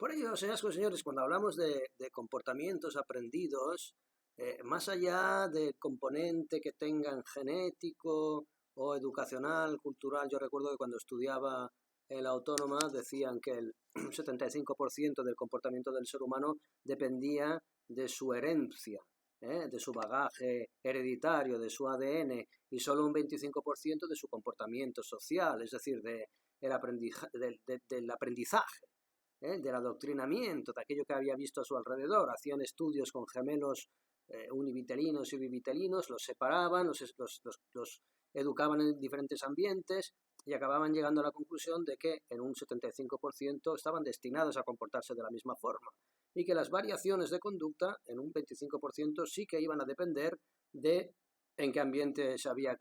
Por ello, señoras y señores, cuando hablamos de comportamientos aprendidos, más allá del componente que tengan genético o educacional, cultural, yo recuerdo que cuando estudiaba en la Autónoma decían que el 75% del comportamiento del ser humano dependía de su herencia, de su bagaje hereditario, de su ADN, y solo un 25% de su comportamiento social, es decir, del aprendizaje, del adoctrinamiento, de aquello que había visto a su alrededor. Hacían estudios con gemelos univitelinos y bivitelinos, los separaban, los educaban en diferentes ambientes y acababan llegando a la conclusión de que en un 75% estaban destinados a comportarse de la misma forma y que las variaciones de conducta en un 25% sí que iban a depender de en qué ambiente se había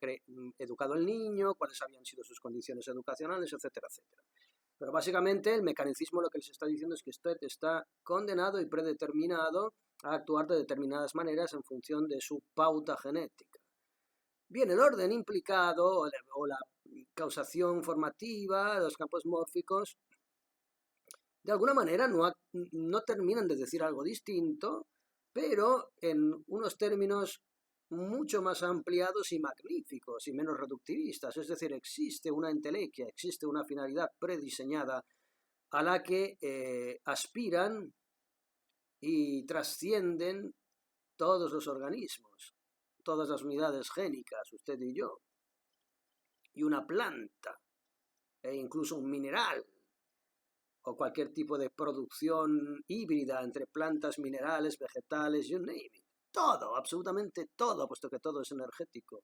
educado el niño, cuáles habían sido sus condiciones educacionales, etcétera, etcétera. Pero básicamente el mecanicismo lo que les está diciendo es que usted está condenado y predeterminado a actuar de determinadas maneras en función de su pauta genética. Bien, el orden implicado o la causación formativa, los campos mórficos, de alguna manera no terminan de decir algo distinto, pero en unos términos mucho más ampliados y magníficos y menos reductivistas. Es decir, existe una entelequia, existe una finalidad prediseñada a la que aspiran y trascienden todos los organismos, todas las unidades génicas, usted y yo, y una planta, e incluso un mineral, o cualquier tipo de producción híbrida entre plantas, minerales, vegetales, you name it. Todo, absolutamente todo, puesto que todo es energético.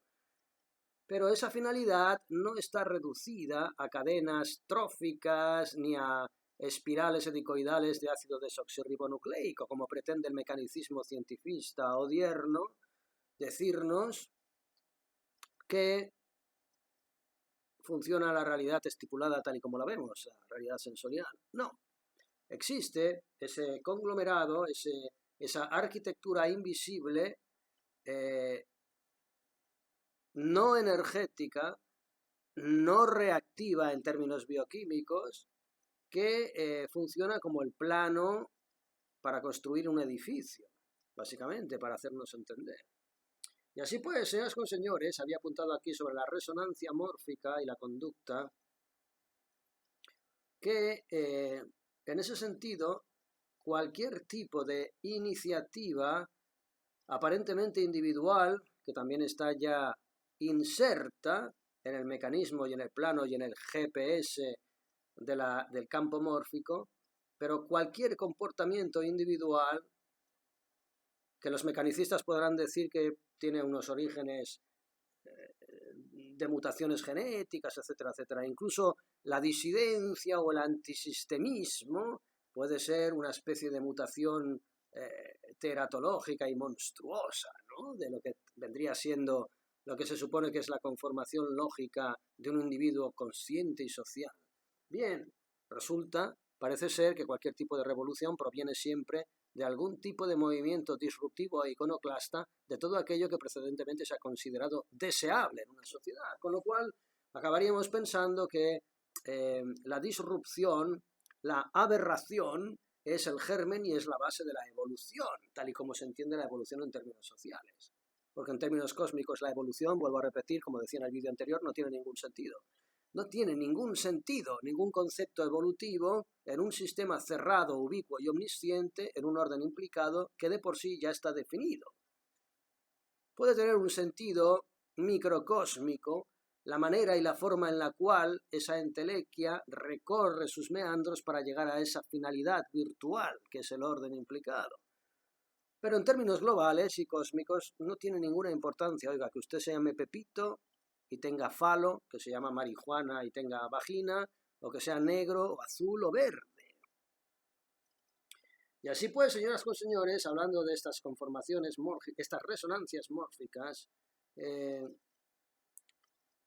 Pero esa finalidad no está reducida a cadenas tróficas ni a espirales helicoidales de ácido desoxirribonucleico, como pretende el mecanicismo cientifista odierno decirnos que funciona la realidad estipulada tal y como la vemos, la realidad sensorial. No, existe ese conglomerado, esa arquitectura invisible, no energética, no reactiva en términos bioquímicos, que funciona como el plano para construir un edificio, básicamente, para hacernos entender. Y así pues, señoras y señores, había apuntado aquí sobre la resonancia mórfica y la conducta, que en ese sentido, cualquier tipo de iniciativa aparentemente individual, que también está ya inserta en el mecanismo y en el plano y en el GPS del campo mórfico, pero cualquier comportamiento individual que los mecanicistas podrán decir que tiene unos orígenes de mutaciones genéticas, etcétera, etcétera. Incluso la disidencia o el antisistemismo puede ser una especie de mutación teratológica y monstruosa, ¿no? De lo que vendría siendo lo que se supone que es la conformación lógica de un individuo consciente y social. Bien, parece ser que cualquier tipo de revolución proviene siempre de algún tipo de movimiento disruptivo e iconoclasta de todo aquello que precedentemente se ha considerado deseable en una sociedad, con lo cual acabaríamos pensando que la disrupción, la aberración, es el germen y es la base de la evolución, tal y como se entiende la evolución en términos sociales. Porque en términos cósmicos la evolución, vuelvo a repetir, como decía en el vídeo anterior, no tiene ningún sentido. No tiene ningún sentido, ningún concepto evolutivo en un sistema cerrado, ubicuo y omnisciente, en un orden implicado que de por sí ya está definido. Puede tener un sentido microcósmico la manera y la forma en la cual esa entelequia recorre sus meandros para llegar a esa finalidad virtual, que es el orden implicado. Pero en términos globales y cósmicos no tiene ninguna importancia, oiga, que usted se llame Pepito y tenga falo, que se llama marihuana y tenga vagina, o que sea negro, o azul, o verde. Y así pues, señoras y señores, hablando de estas conformaciones, estas resonancias mórficas,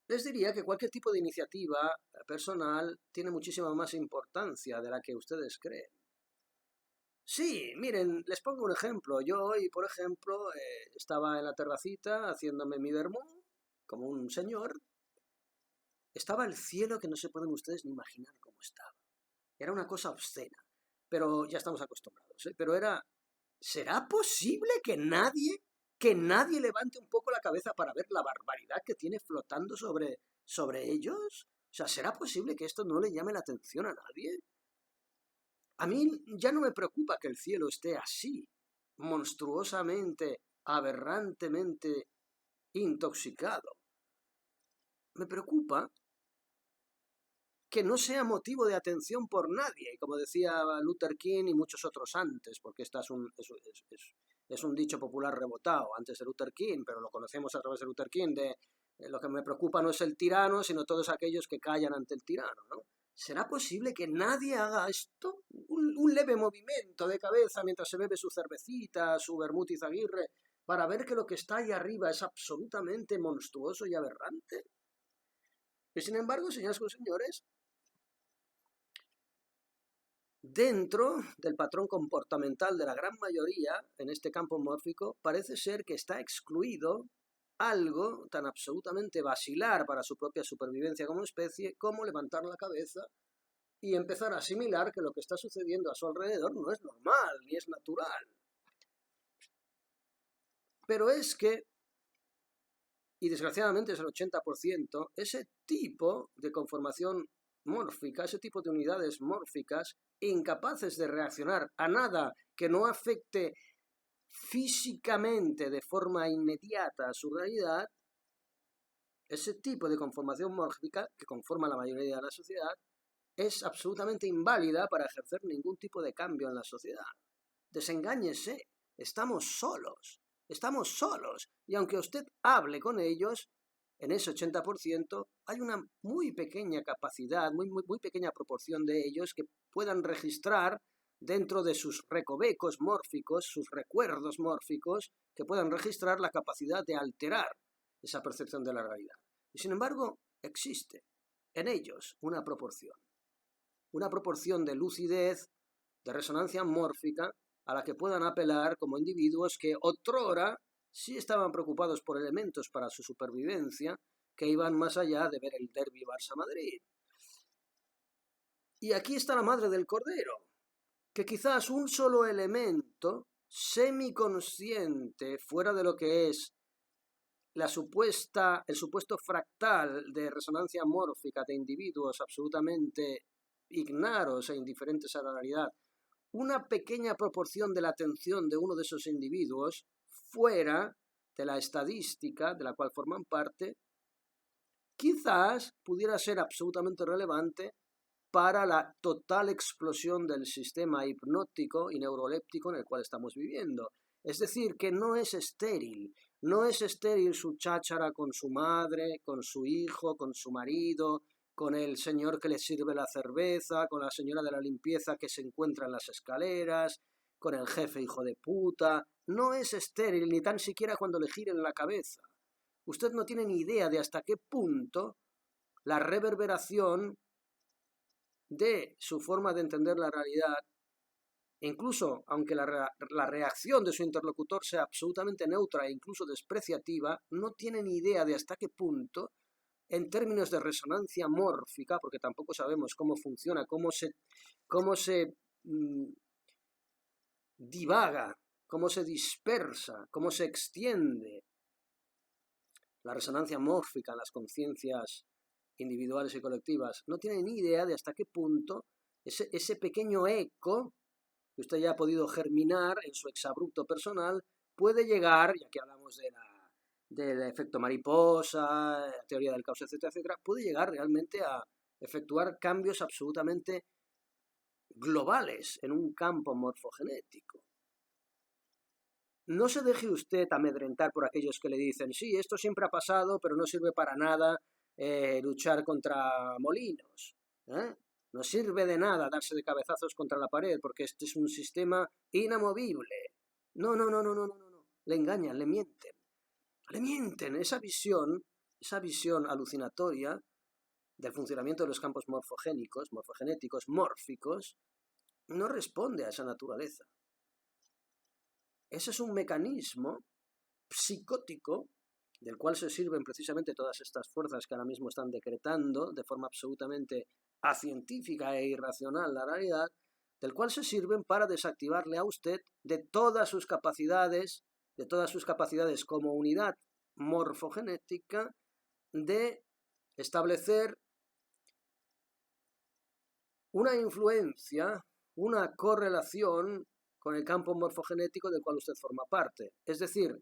les diría que cualquier tipo de iniciativa personal tiene muchísima más importancia de la que ustedes creen. Sí, miren, les pongo un ejemplo. Yo hoy, por ejemplo, estaba en la terracita haciéndome mi vermú, como un señor. Estaba el cielo que no se pueden ustedes ni imaginar cómo estaba. Era una cosa obscena. pero ya estamos acostumbrados, ¿eh? Pero ¿será posible que nadie levante un poco la cabeza para ver la barbaridad que tiene flotando sobre ellos? O sea, ¿será posible que esto no le llame la atención a nadie? A mí ya no me preocupa que el cielo esté así, monstruosamente, aberrantemente intoxicado. Me preocupa que no sea motivo de atención por nadie, como decía Luther King y muchos otros antes, porque este es un dicho popular rebotado antes de Luther King, pero lo conocemos a través de Luther King, lo que me preocupa no es el tirano, sino todos aquellos que callan ante el tirano, ¿no? ¿Será posible que nadie haga esto? Un leve movimiento de cabeza mientras se bebe su cervecita, su vermut Izaguirre, para ver que lo que está ahí arriba es absolutamente monstruoso y aberrante. Y sin embargo, señoras y señores, dentro del patrón comportamental de la gran mayoría, en este campo mórfico, parece ser que está excluido algo tan absolutamente basilar para su propia supervivencia como especie como levantar la cabeza y empezar a asimilar que lo que está sucediendo a su alrededor no es normal ni es natural. Pero es que, y desgraciadamente es el 80%, ese tipo de conformación mórfica, ese tipo de unidades mórficas, incapaces de reaccionar a nada que no afecte físicamente de forma inmediata a su realidad, ese tipo de conformación mórfica que conforma la mayoría de la sociedad es absolutamente inválida para ejercer ningún tipo de cambio en la sociedad. Desengáñese, estamos solos, y aunque usted hable con ellos, en ese 80% hay una muy pequeña capacidad, muy pequeña proporción de ellos que puedan registrar dentro de sus recovecos mórficos, sus recuerdos mórficos, que puedan registrar la capacidad de alterar esa percepción de la realidad. Y sin embargo, existe en ellos una proporción de lucidez, de resonancia mórfica, a la que puedan apelar como individuos que otrora sí estaban preocupados por elementos para su supervivencia que iban más allá de ver el derbi Barça-Madrid. Y aquí está la madre del cordero, que quizás un solo elemento semiconsciente, fuera de lo que es el supuesto fractal de resonancia mórfica de individuos absolutamente ignaros e indiferentes a la realidad, una pequeña proporción de la atención de uno de esos individuos fuera de la estadística de la cual forman parte, quizás pudiera ser absolutamente relevante para la total explosión del sistema hipnótico y neuroléptico en el cual estamos viviendo. Es decir, que no es estéril su cháchara con su madre, con su hijo, con su marido, con el señor que le sirve la cerveza, con la señora de la limpieza que se encuentra en las escaleras, con el jefe hijo de puta. No es estéril, ni tan siquiera cuando le giren la cabeza. Usted no tiene ni idea de hasta qué punto la reverberación de su forma de entender la realidad, incluso aunque la reacción de su interlocutor sea absolutamente neutra e incluso despreciativa, no tiene ni idea de hasta qué punto, en términos de resonancia mórfica, porque tampoco sabemos cómo funciona, cómo se divaga, cómo se dispersa, cómo se extiende la resonancia mórfica en las conciencias individuales y colectivas, no tiene ni idea de hasta qué punto ese pequeño eco que usted ya ha podido germinar en su exabrupto personal puede llegar, ya que hablamos del efecto mariposa, la teoría del caos, etcétera, etcétera, puede llegar realmente a efectuar cambios absolutamente globales en un campo morfogenético. No se deje usted amedrentar por aquellos que le dicen, sí, esto siempre ha pasado, pero no sirve para nada luchar contra molinos. No sirve de nada darse de cabezazos contra la pared, porque este es un sistema inamovible. No. Le engañan, le mienten. Le mienten. Esa visión alucinatoria del funcionamiento de los campos morfogenéticos, mórficos, no responde a esa naturaleza. Ese es un mecanismo psicótico del cual se sirven precisamente todas estas fuerzas que ahora mismo están decretando de forma absolutamente acientífica e irracional la realidad del cual se sirven para desactivarle a usted de todas sus capacidades como unidad morfogenética de establecer una influencia, una correlación con el campo morfogenético del cual usted forma parte. Es decir,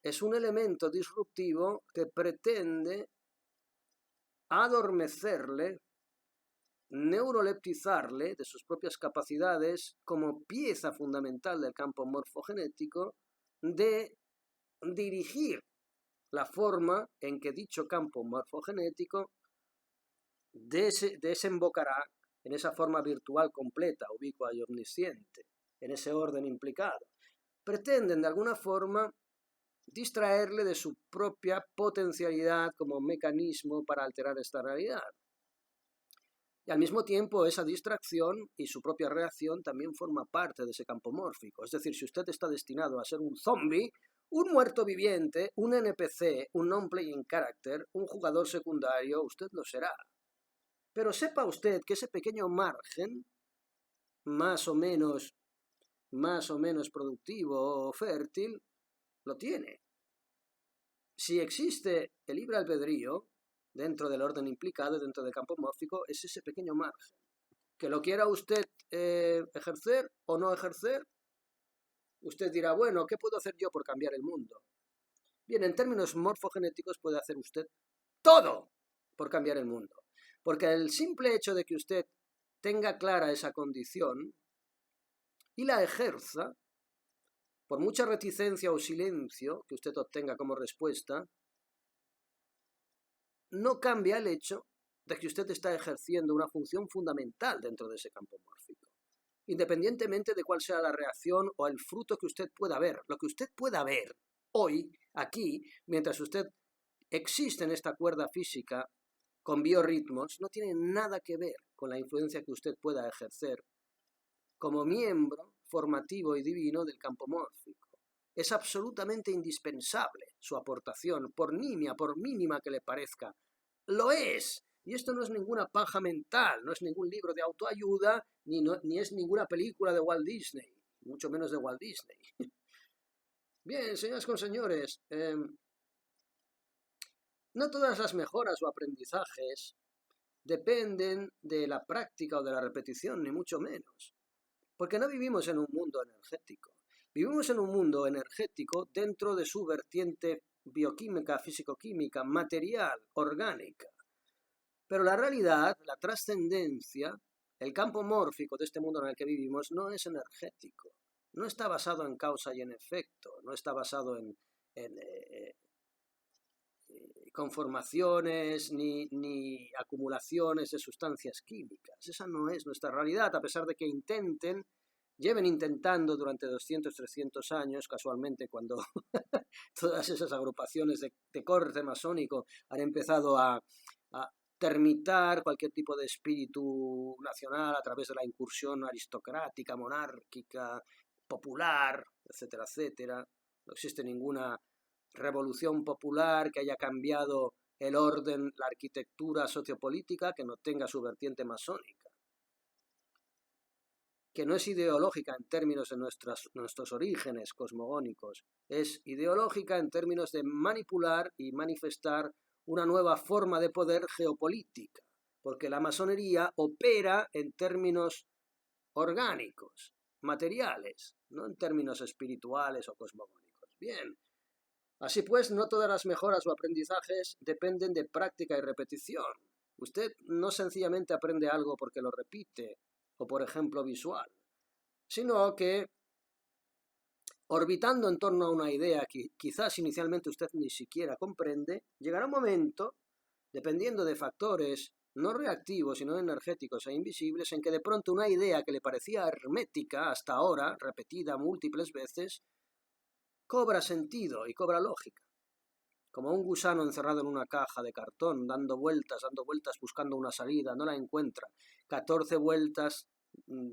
es un elemento disruptivo que pretende adormecerle, neuroleptizarle de sus propias capacidades como pieza fundamental del campo morfogenético de dirigir la forma en que dicho campo morfogenético desembocará en esa forma virtual completa, ubicua y omnisciente, en ese orden implicado. Pretenden de alguna forma distraerle de su propia potencialidad como mecanismo para alterar esta realidad. Y al mismo tiempo esa distracción y su propia reacción también forma parte de ese campo mórfico. Es decir, si usted está destinado a ser un zombie, un muerto viviente, un NPC, un non-playing character, un jugador secundario, usted lo será. Pero sepa usted que ese pequeño margen, más o menos productivo o fértil, lo tiene. Si existe el libre albedrío dentro del orden implicado, dentro del campo mórfico, es ese pequeño margen. Que lo quiera usted ejercer o no ejercer, usted dirá, bueno, ¿qué puedo hacer yo por cambiar el mundo? Bien, en términos morfogenéticos puede hacer usted todo por cambiar el mundo. Porque el simple hecho de que usted tenga clara esa condición y la ejerza, por mucha reticencia o silencio que usted obtenga como respuesta, no cambia el hecho de que usted está ejerciendo una función fundamental dentro de ese campo mórfico. Independientemente de cuál sea la reacción o el fruto que usted pueda ver, lo que usted pueda ver hoy, aquí, mientras usted existe en esta cuerda física, con biorritmos, no tiene nada que ver con la influencia que usted pueda ejercer como miembro formativo y divino del campo mórfico. Es absolutamente indispensable su aportación, por nimia, por mínima que le parezca. Lo es. Y esto no es ninguna paja mental, no es ningún libro de autoayuda, ni es ninguna película de Walt Disney, mucho menos de Walt Disney. Bien, señoras con señores, no todas las mejoras o aprendizajes dependen de la práctica o de la repetición, ni mucho menos. Porque no vivimos en un mundo energético. Vivimos en un mundo energético dentro de su vertiente bioquímica, físico-química, material, orgánica. Pero la realidad, la trascendencia, el campo mórfico de este mundo en el que vivimos no es energético. No está basado en causa y en efecto. No está basado en conformaciones ni acumulaciones de sustancias químicas. Esa no es nuestra realidad, a pesar de que lleven intentando durante 200, 300 años, casualmente cuando todas esas agrupaciones de corte masónico han empezado a termitar cualquier tipo de espíritu nacional a través de la incursión aristocrática, monárquica, popular, etcétera, etcétera. No existe ninguna revolución popular que haya cambiado el orden, la arquitectura sociopolítica que no tenga su vertiente masónica, que no es ideológica en términos de nuestros orígenes cosmogónicos, es ideológica en términos de manipular y manifestar una nueva forma de poder geopolítica, porque la masonería opera en términos orgánicos, materiales, no en términos espirituales o cosmogónicos. Bien. Así pues, no todas las mejoras o aprendizajes dependen de práctica y repetición. Usted no sencillamente aprende algo porque lo repite, o por ejemplo visual, sino que orbitando en torno a una idea que quizás inicialmente usted ni siquiera comprende, llegará un momento, dependiendo de factores no reactivos, sino energéticos e invisibles, en que de pronto una idea que le parecía hermética hasta ahora, repetida múltiples veces, cobra sentido y cobra lógica. Como un gusano encerrado en una caja de cartón, dando vueltas, buscando una salida, no la encuentra. 14 vueltas,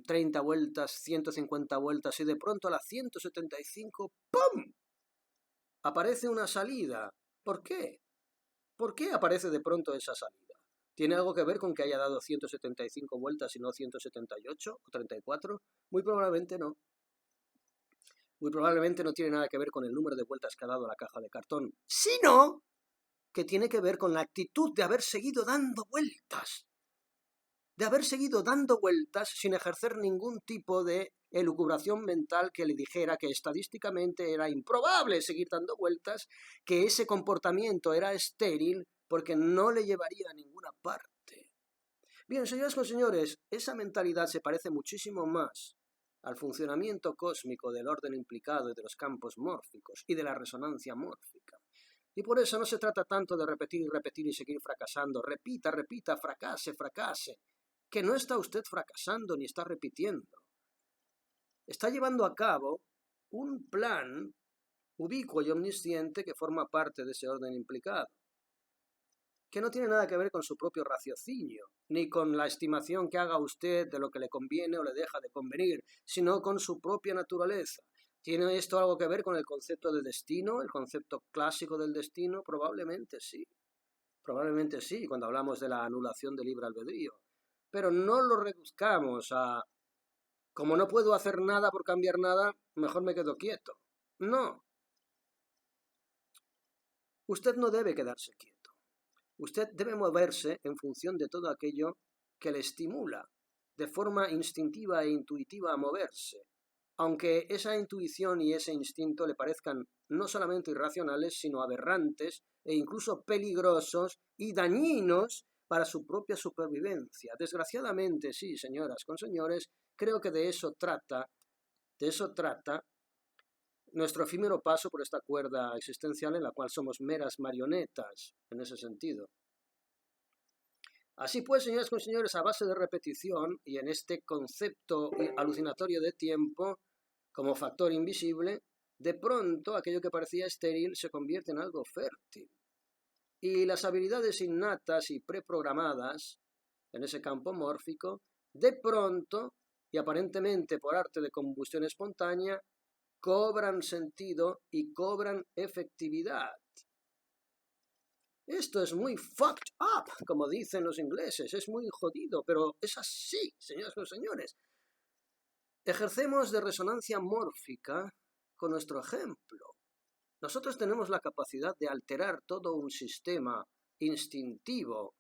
30 vueltas, 150 vueltas y de pronto a las 175, ¡pum!, aparece una salida. ¿Por qué? ¿Por qué aparece de pronto esa salida? ¿Tiene algo que ver con que haya dado 175 vueltas y no 178 o 34? Muy probablemente no. Muy probablemente no tiene nada que ver con el número de vueltas que ha dado la caja de cartón, sino que tiene que ver con la actitud de haber seguido dando vueltas. De haber seguido dando vueltas sin ejercer ningún tipo de elucubración mental que le dijera que estadísticamente era improbable seguir dando vueltas, que ese comportamiento era estéril porque no le llevaría a ninguna parte. Bien, señoras y señores, esa mentalidad se parece muchísimo más al funcionamiento cósmico del orden implicado y de los campos mórficos y de la resonancia mórfica. Y por eso no se trata tanto de repetir y seguir fracasando. Repita, repita, fracase, fracase. Que no está usted fracasando ni está repitiendo. Está llevando a cabo un plan ubicuo y omnisciente que forma parte de ese orden implicado, que no tiene nada que ver con su propio raciocinio, ni con la estimación que haga usted de lo que le conviene o le deja de convenir, sino con su propia naturaleza. ¿Tiene esto algo que ver con el concepto de destino, el concepto clásico del destino? Probablemente sí. Probablemente sí, cuando hablamos de la anulación del libre albedrío. Pero no lo reduzcamos a, como no puedo hacer nada por cambiar nada, mejor me quedo quieto. No. Usted no debe quedarse quieto. Usted debe moverse en función de todo aquello que le estimula, de forma instintiva e intuitiva a moverse, aunque esa intuición y ese instinto le parezcan no solamente irracionales, sino aberrantes e incluso peligrosos y dañinos para su propia supervivencia. Desgraciadamente, sí, señoras con señores, creo que de eso trata nuestro efímero paso por esta cuerda existencial en la cual somos meras marionetas en ese sentido. Así pues, señoras y señores, a base de repetición y en este concepto alucinatorio de tiempo como factor invisible, de pronto aquello que parecía estéril se convierte en algo fértil. Y las habilidades innatas y preprogramadas en ese campo mórfico, de pronto, y aparentemente por arte de combustión espontánea, cobran sentido y cobran efectividad. Esto es muy fucked up, como dicen los ingleses, es muy jodido, pero es así, señoras y señores. Ejercemos de resonancia mórfica con nuestro ejemplo. Nosotros tenemos la capacidad de alterar todo un sistema instintivo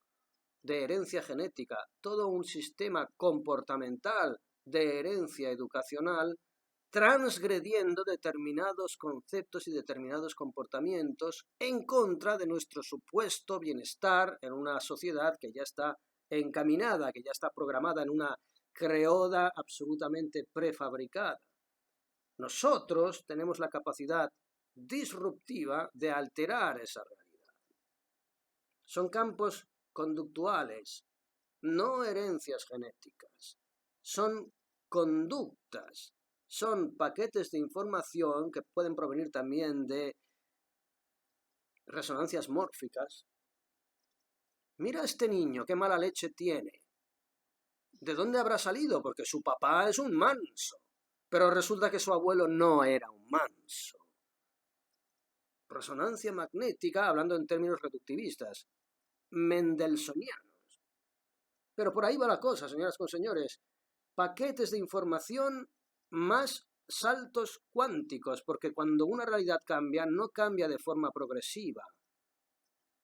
de herencia genética, todo un sistema comportamental de herencia educacional, transgrediendo determinados conceptos y determinados comportamientos en contra de nuestro supuesto bienestar en una sociedad que ya está encaminada, que ya está programada en una creoda absolutamente prefabricada. Nosotros tenemos la capacidad disruptiva de alterar esa realidad. Son campos conductuales, no herencias genéticas, son conductas, son paquetes de información que pueden provenir también de resonancias mórficas. Mira a este niño, qué mala leche tiene. ¿De dónde habrá salido? Porque su papá es un manso, pero resulta que su abuelo no era un manso. Resonancia magnética, hablando en términos reductivistas, mendelsonianos. Pero por ahí va la cosa, señoras y señores. Paquetes de información más saltos cuánticos, porque cuando una realidad cambia, no cambia de forma progresiva,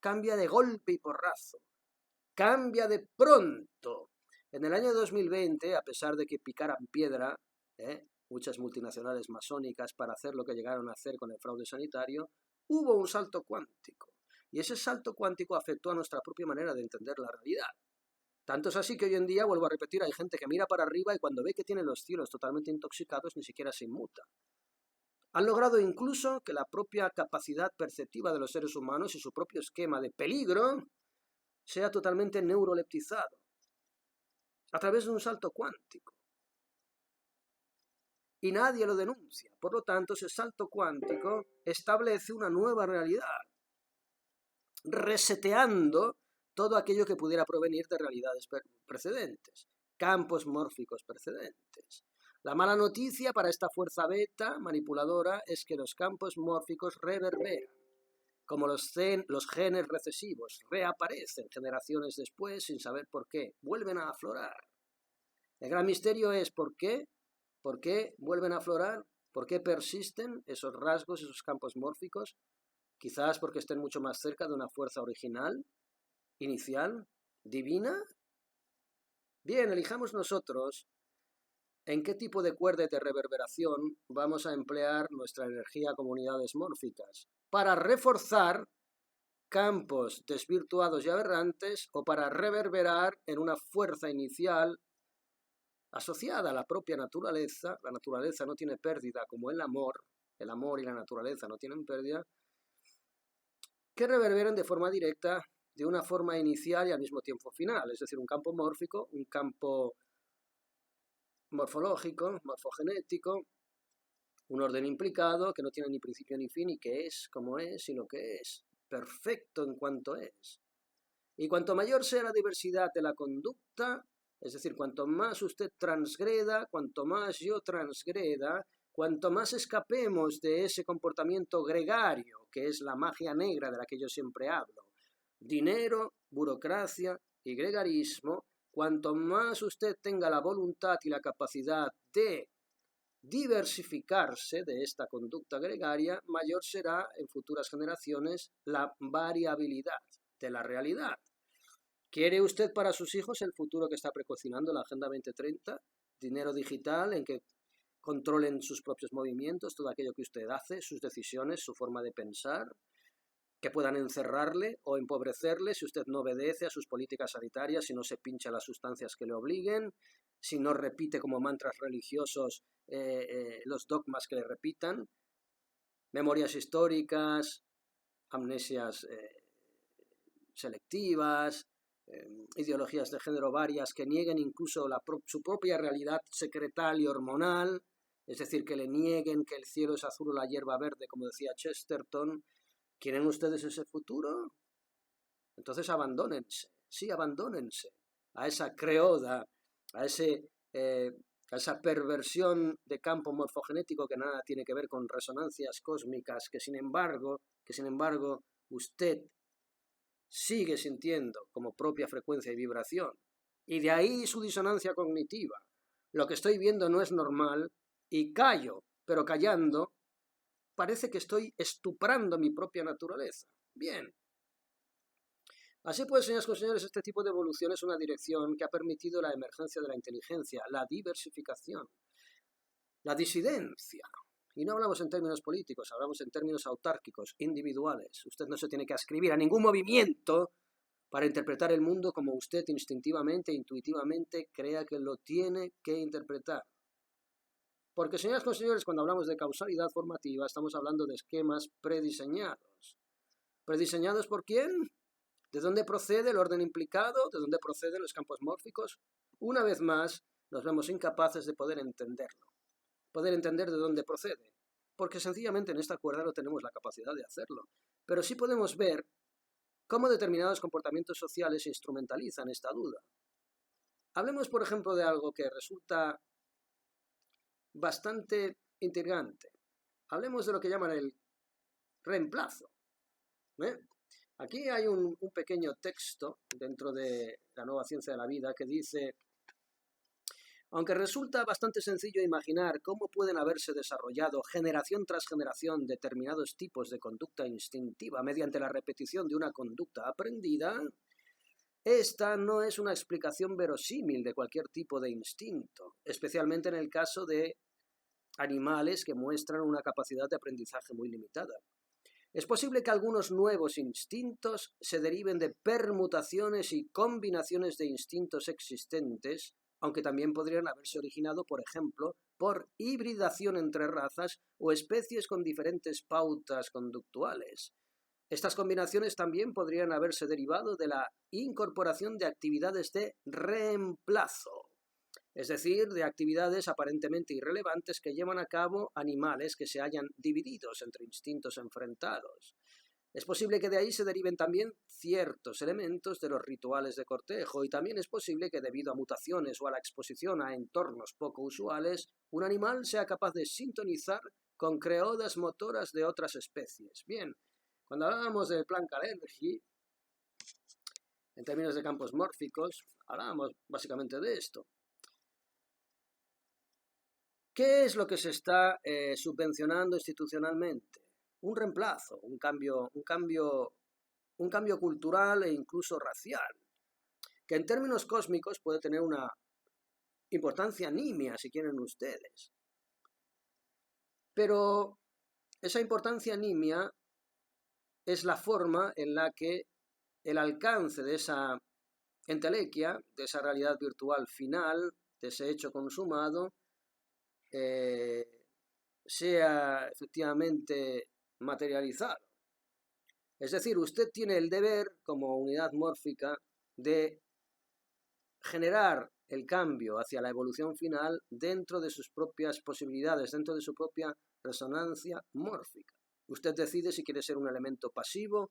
cambia de golpe y porrazo, cambia de pronto. En el año 2020, a pesar de que picaran piedra, muchas multinacionales masónicas para hacer lo que llegaron a hacer con el fraude sanitario, hubo un salto cuántico. Y ese salto cuántico afectó a nuestra propia manera de entender la realidad. Tanto es así que hoy en día, vuelvo a repetir, hay gente que mira para arriba y cuando ve que tiene los cielos totalmente intoxicados ni siquiera se inmuta. Han logrado incluso que la propia capacidad perceptiva de los seres humanos y su propio esquema de peligro sea totalmente neuroleptizado a través de un salto cuántico. Y nadie lo denuncia. Por lo tanto, ese salto cuántico establece una nueva realidad, reseteando todo aquello que pudiera provenir de realidades precedentes, campos mórficos precedentes. La mala noticia para esta fuerza beta manipuladora es que los campos mórficos reverberan. como los genes recesivos, reaparecen generaciones después sin saber por qué, vuelven a aflorar. El gran misterio es ¿por qué? ¿Por qué vuelven a aflorar? ¿Por qué persisten esos rasgos, esos campos mórficos? Quizás porque estén mucho más cerca de una fuerza original, inicial, divina. Bien, elijamos nosotros en qué tipo de cuerda de reverberación vamos a emplear nuestra energía como unidades mórficas para reforzar campos desvirtuados y aberrantes o para reverberar en una fuerza inicial asociada a la propia naturaleza. La naturaleza no tiene pérdida como el amor y la naturaleza no tienen pérdida, que reverberan de forma directa de una forma inicial y al mismo tiempo final, es decir, un campo mórfico, un campo morfológico, morfogenético, un orden implicado que no tiene ni principio ni fin y que es como es y lo que es, perfecto en cuanto es. Y cuanto mayor sea la diversidad de la conducta, es decir, cuanto más usted transgreda, cuanto más yo transgreda, cuanto más escapemos de ese comportamiento gregario, que es la magia negra de la que yo siempre hablo, dinero, burocracia y gregarismo, cuanto más usted tenga la voluntad y la capacidad de diversificarse de esta conducta gregaria, mayor será en futuras generaciones la variabilidad de la realidad. ¿Quiere usted para sus hijos el futuro que está precocinando la Agenda 2030? Dinero digital en que controlen sus propios movimientos, todo aquello que usted hace, sus decisiones, su forma de pensar, que puedan encerrarle o empobrecerle si usted no obedece a sus políticas sanitarias, si no se pincha las sustancias que le obliguen, si no repite como mantras religiosos los dogmas que le repitan, memorias históricas, amnesias selectivas, ideologías de género varias que nieguen incluso su propia realidad secretal y hormonal, es decir, que le nieguen que el cielo es azul o la hierba verde, como decía Chesterton. ¿Quieren ustedes ese futuro? Entonces abandónense, sí, abandónense a esa creoda, a esa perversión de campo morfogenético que nada tiene que ver con resonancias cósmicas, que sin embargo usted sigue sintiendo como propia frecuencia y vibración. Y de ahí su disonancia cognitiva. Lo que estoy viendo no es normal y callo, pero callando parece que estoy estuprando mi propia naturaleza. Bien. Así pues, señoras y señores, este tipo de evolución es una dirección que ha permitido la emergencia de la inteligencia, la diversificación, la disidencia. Y no hablamos en términos políticos, hablamos en términos autárquicos, individuales. Usted no se tiene que ascribir a ningún movimiento para interpretar el mundo como usted instintivamente, intuitivamente crea que lo tiene que interpretar. Porque, señoras y señores, cuando hablamos de causalidad formativa, estamos hablando de esquemas prediseñados. ¿Prediseñados por quién? ¿De dónde procede el orden implicado? ¿De dónde proceden los campos mórficos? Una vez más, nos vemos incapaces de poder entenderlo. Poder entender de dónde procede. Porque sencillamente en esta cuerda no tenemos la capacidad de hacerlo. Pero sí podemos ver cómo determinados comportamientos sociales instrumentalizan esta duda. Hablemos, por ejemplo, de algo que resulta bastante intrigante. Hablemos de lo que llaman el reemplazo. Aquí hay un pequeño texto dentro de la nueva ciencia de la vida que dice: aunque resulta bastante sencillo imaginar cómo pueden haberse desarrollado generación tras generación determinados tipos de conducta instintiva mediante la repetición de una conducta aprendida, esta no es una explicación verosímil de cualquier tipo de instinto, especialmente en el caso de animales que muestran una capacidad de aprendizaje muy limitada. Es posible que algunos nuevos instintos se deriven de permutaciones y combinaciones de instintos existentes, aunque también podrían haberse originado, por ejemplo, por hibridación entre razas o especies con diferentes pautas conductuales. Estas combinaciones también podrían haberse derivado de la incorporación de actividades de reemplazo, es decir, de actividades aparentemente irrelevantes que llevan a cabo animales que se hayan divididos entre instintos enfrentados. Es posible que de ahí se deriven también ciertos elementos de los rituales de cortejo y también es posible que debido a mutaciones o a la exposición a entornos poco usuales, un animal sea capaz de sintonizar con creodas motoras de otras especies. Bien, Cuando hablábamos del plan Kalergi, en términos de campos mórficos, hablábamos básicamente de esto. ¿Qué es lo que se está subvencionando institucionalmente? Un reemplazo, un cambio cultural e incluso racial, que en términos cósmicos puede tener una importancia nimia, si quieren ustedes. Pero esa importancia nimia es la forma en la que el alcance de esa entelequia, de esa realidad virtual final, de ese hecho consumado, sea efectivamente materializado. Es decir, usted tiene el deber, como unidad mórfica, de generar el cambio hacia la evolución final dentro de sus propias posibilidades, dentro de su propia resonancia mórfica. Usted decide si quiere ser un elemento pasivo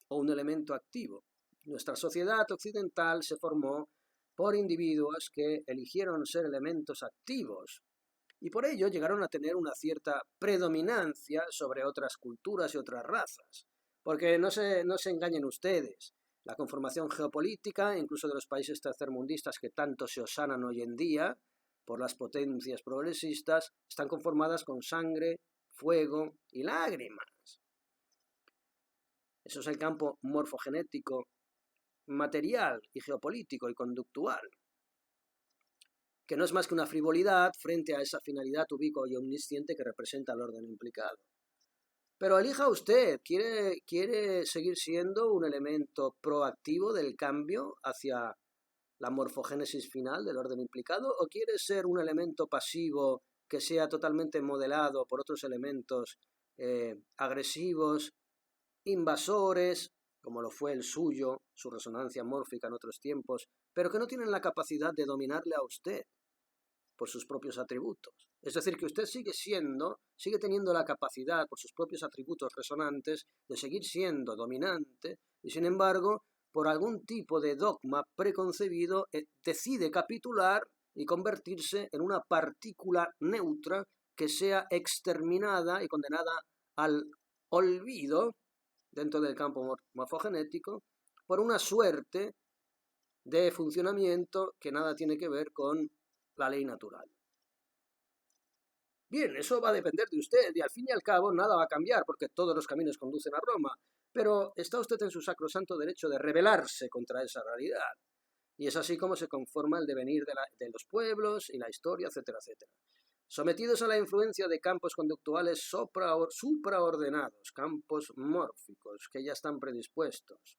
o un elemento activo. Nuestra sociedad occidental se formó por individuos que eligieron ser elementos activos y por ello llegaron a tener una cierta predominancia sobre otras culturas y otras razas. Porque no se engañen ustedes, la conformación geopolítica, incluso de los países tercermundistas que tanto se osanan hoy en día por las potencias progresistas, están conformadas con sangre, fuego y lágrimas. Eso es el campo morfogenético, material y geopolítico y conductual, que no es más que una frivolidad frente a esa finalidad ubicua y omnisciente que representa el orden implicado. Pero elija usted, ¿quiere seguir siendo un elemento proactivo del cambio hacia la morfogénesis final del orden implicado o quiere ser un elemento pasivo que sea totalmente modelado por otros elementos agresivos, invasores, como lo fue el suyo, su resonancia mórfica en otros tiempos, pero que no tienen la capacidad de dominarle a usted por sus propios atributos? Es decir, que usted sigue teniendo la capacidad por sus propios atributos resonantes de seguir siendo dominante y sin embargo, por algún tipo de dogma preconcebido, decide capitular y convertirse en una partícula neutra que sea exterminada y condenada al olvido dentro del campo morfogenético por una suerte de funcionamiento que nada tiene que ver con la ley natural. Bien, eso va a depender de usted y al fin y al cabo nada va a cambiar porque todos los caminos conducen a Roma, pero está usted en su sacrosanto derecho de rebelarse contra esa realidad. Y es así como se conforma el devenir de los pueblos y la historia, etcétera, etcétera. Sometidos a la influencia de campos conductuales supraordenados, campos mórficos que ya están predispuestos.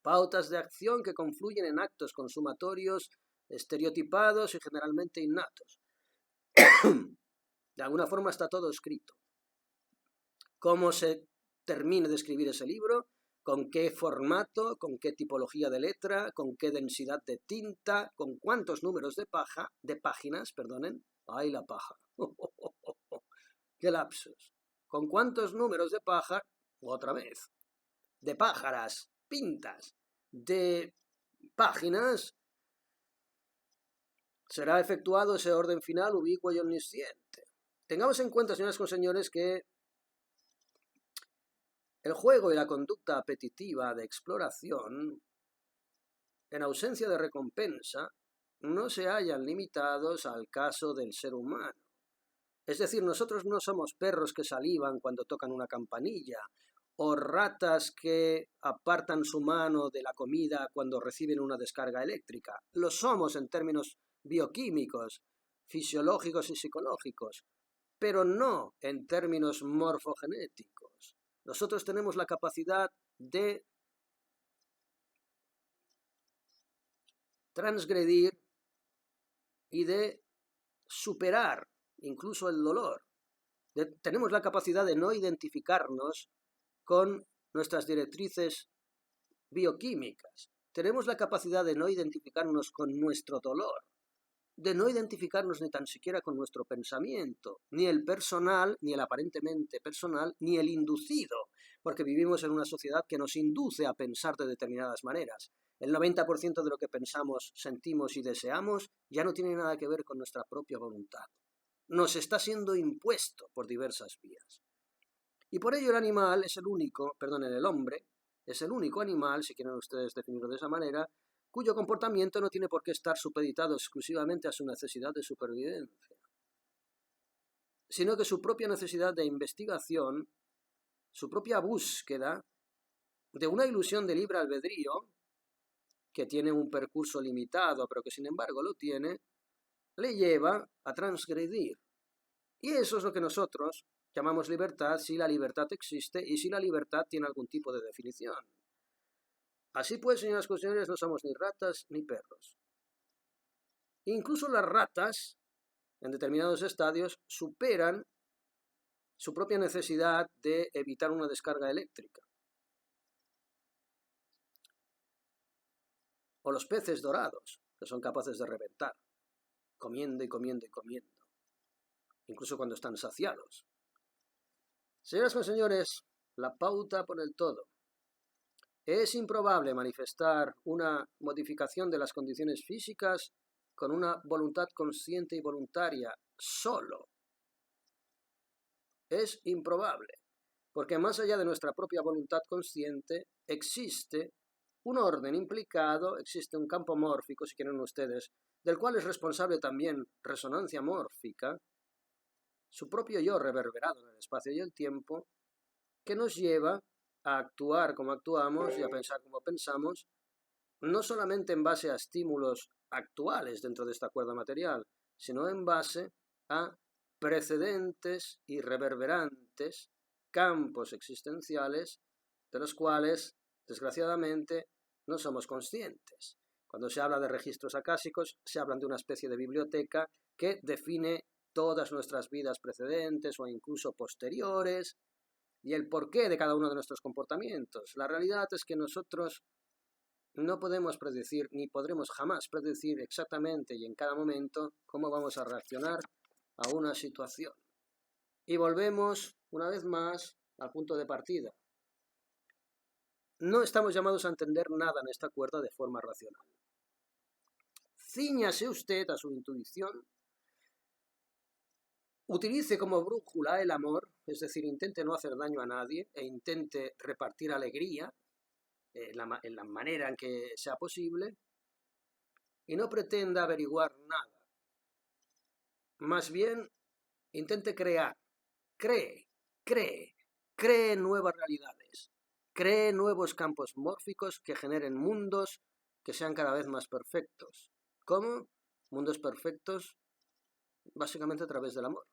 Pautas de acción que confluyen en actos consumatorios estereotipados y generalmente innatos. De alguna forma está todo escrito. ¿Cómo se termine de escribir ese libro? ¿Con qué formato? ¿Con qué tipología de letra? ¿Con qué densidad de tinta? ¿Con cuántos números de páginas? ¡Ay, la paja! ¡Qué lapsus! ¿Con cuántos números de paja? Otra vez. De pájaras, pintas, de páginas, será efectuado ese orden final ubicuo y omnisciente. Tengamos en cuenta, señoras y señores, que el juego y la conducta apetitiva de exploración, en ausencia de recompensa, no se hallan limitados al caso del ser humano. Es decir, nosotros no somos perros que salivan cuando tocan una campanilla, o ratas que apartan su mano de la comida cuando reciben una descarga eléctrica. Lo somos en términos bioquímicos, fisiológicos y psicológicos, pero no en términos morfogenéticos. Nosotros tenemos la capacidad de transgredir y de superar incluso el dolor. Tenemos la capacidad de no identificarnos con nuestras directrices bioquímicas. Tenemos la capacidad de no identificarnos con nuestro dolor, de no identificarnos ni tan siquiera con nuestro pensamiento, ni el personal, ni el aparentemente personal, ni el inducido, porque vivimos en una sociedad que nos induce a pensar de determinadas maneras. El 90% de lo que pensamos, sentimos y deseamos ya no tiene nada que ver con nuestra propia voluntad. Nos está siendo impuesto por diversas vías. Y por ello el animal es el único, perdonen, el hombre es el único animal, si quieren ustedes definirlo de esa manera, cuyo comportamiento no tiene por qué estar supeditado exclusivamente a su necesidad de supervivencia, sino que su propia necesidad de investigación, su propia búsqueda de una ilusión de libre albedrío, que tiene un percurso limitado, pero que sin embargo lo tiene, le lleva a transgredir. Y eso es lo que nosotros llamamos libertad, si la libertad existe y si la libertad tiene algún tipo de definición. Así pues, señoras y señores, no somos ni ratas ni perros. Incluso las ratas, en determinados estadios, superan su propia necesidad de evitar una descarga eléctrica. O los peces dorados, que son capaces de reventar, comiendo y comiendo y comiendo, incluso cuando están saciados. Señoras y señores, la pauta por el todo. Es improbable manifestar una modificación de las condiciones físicas con una voluntad consciente y voluntaria solo. Es improbable, porque más allá de nuestra propia voluntad consciente existe un orden implicado, existe un campo mórfico, si quieren ustedes, del cual es responsable también resonancia mórfica, su propio yo reverberado en el espacio y el tiempo, que nos lleva a actuar como actuamos y a pensar como pensamos, no solamente en base a estímulos actuales dentro de esta cuerda material, sino en base a precedentes y reverberantes campos existenciales de los cuales, desgraciadamente, no somos conscientes. Cuando se habla de registros acásicos, se habla de una especie de biblioteca que define todas nuestras vidas precedentes o incluso posteriores y el porqué de cada uno de nuestros comportamientos. La realidad es que nosotros no podemos predecir, ni podremos jamás predecir exactamente y en cada momento cómo vamos a reaccionar a una situación. Y volvemos una vez más al punto de partida. No estamos llamados a entender nada en esta cuerda de forma racional. Cíñase usted a su intuición, utilice como brújula el amor, es decir, intente no hacer daño a nadie e intente repartir alegría en la manera en que sea posible y no pretenda averiguar nada. Más bien, intente crear, cree nuevas realidades, cree nuevos campos mórficos que generen mundos que sean cada vez más perfectos. ¿Cómo? Mundos perfectos básicamente a través del amor.